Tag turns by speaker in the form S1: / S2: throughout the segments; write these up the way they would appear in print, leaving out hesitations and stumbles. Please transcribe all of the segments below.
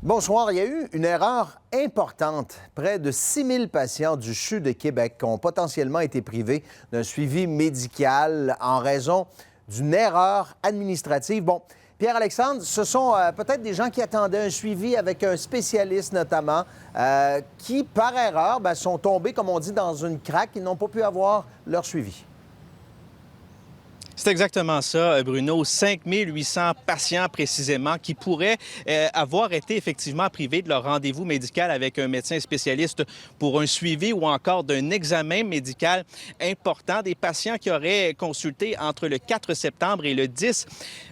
S1: Bonsoir. Il y a eu une erreur importante. Près de 6 000 patients du CHU de Québec ont potentiellement été privés d'un suivi médical en raison d'une erreur administrative. Bon, Pierre-Alexandre, ce sont peut-être des gens qui attendaient un suivi avec un spécialiste notamment, qui, par erreur, sont tombés, comme on dit, dans une craque. Ils n'ont pas pu avoir leur suivi.
S2: C'est exactement ça, Bruno. 5800 patients précisément qui pourraient avoir été effectivement privés de leur rendez-vous médical avec un médecin spécialiste pour un suivi ou encore d'un examen médical important. Des patients qui auraient consulté entre le 4 septembre et le 10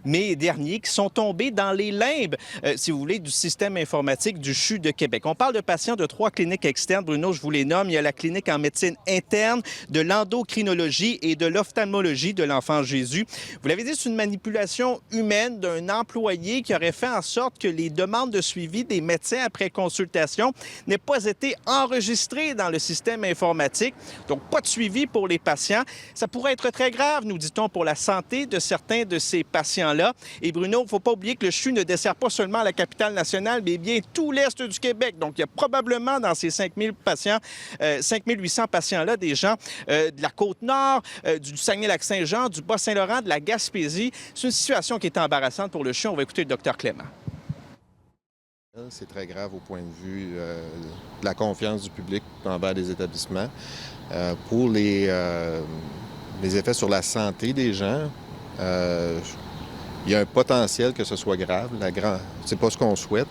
S2: mai dernier, qui sont tombés dans les limbes, si vous voulez, du système informatique du CHU de Québec. On parle de patients de 3 cliniques externes. Bruno, je vous les nomme. Il y a la clinique en médecine interne, de l'endocrinologie et de l'ophtalmologie de l'enfant Jésus. Vous l'avez dit, c'est une manipulation humaine d'un employé qui aurait fait en sorte que les demandes de suivi des médecins après consultation n'aient pas été enregistrées dans le système informatique. Donc, pas de suivi pour les patients. Ça pourrait être très grave, nous dit-on, pour la santé de certains de ces patients-là. Et Bruno, il ne faut pas oublier que le CHU ne dessert pas seulement la capitale nationale, mais bien tout l'Est du Québec. Donc, il y a probablement dans ces 5800 patients-là des gens de la Côte-Nord, du Saguenay-Lac-Saint-Jean, du Bas-Saint-Laurent, de la Gaspésie. C'est une situation qui est embarrassante pour le CHU. On va écouter le docteur Clément.
S3: C'est très grave au point de vue de la confiance du public envers les établissements. Pour les effets sur la santé des gens, il y a un potentiel que ce soit grave. C'est pas ce qu'on souhaite.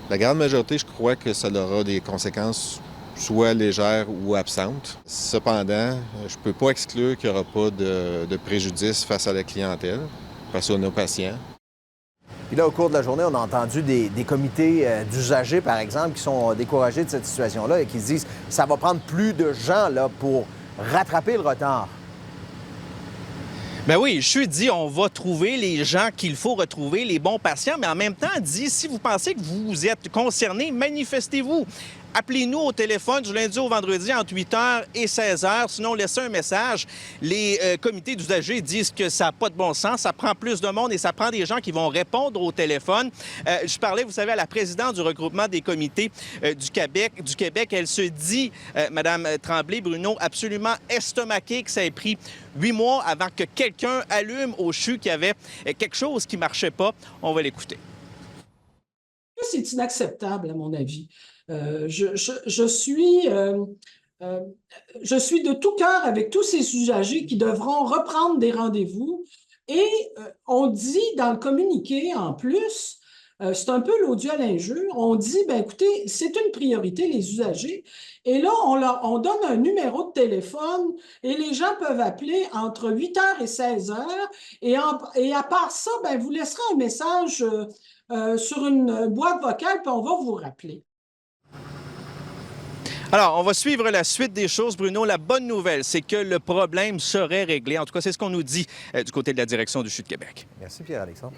S3: La grande majorité, je crois que ça aura des conséquences soit légères ou absentes. Cependant, je ne peux pas exclure qu'il n'y aura pas de préjudice face à la clientèle, face à nos patients.
S1: Puis là, au cours de la journée, on a entendu des comités d'usagers, par exemple, qui sont découragés de cette situation-là et qui se disent que ça va prendre plus de gens là, pour rattraper le retard.
S2: Ben oui, je dit, on va trouver les gens qu'il faut retrouver, les bons patients, mais en même temps, dit, si vous pensez que vous êtes concerné, manifestez-vous. Appelez-nous au téléphone du lundi au vendredi entre 8h et 16h. Sinon, laissez un message. Les comités d'usagers disent que ça n'a pas de bon sens. Ça prend plus de monde et ça prend des gens qui vont répondre au téléphone. Je parlais, vous savez, à la présidente du regroupement des comités du Québec. Elle se dit, Mme Tremblay, Bruno, absolument estomaquée que ça ait pris 8 mois avant que quelqu'un allume au CHU qu'il y avait quelque chose qui ne marchait pas. On va l'écouter.
S4: C'est inacceptable, à mon avis. Je suis de tout cœur avec tous ces usagers qui devront reprendre des rendez-vous. Et on dit dans le communiqué, en plus, c'est un peu l'odieux à l'injure, on dit, bien écoutez, c'est une priorité, les usagers. Et là, on donne un numéro de téléphone et les gens peuvent appeler entre 8h et 16h. Et à part ça, bien, vous laisserez un message sur une boîte vocale, puis on va vous rappeler.
S2: Alors, on va suivre la suite des choses, Bruno. La bonne nouvelle, c'est que le problème serait réglé. En tout cas, c'est ce qu'on nous dit du côté de la direction du CHU de Québec.
S1: Merci, Pierre-Alexandre.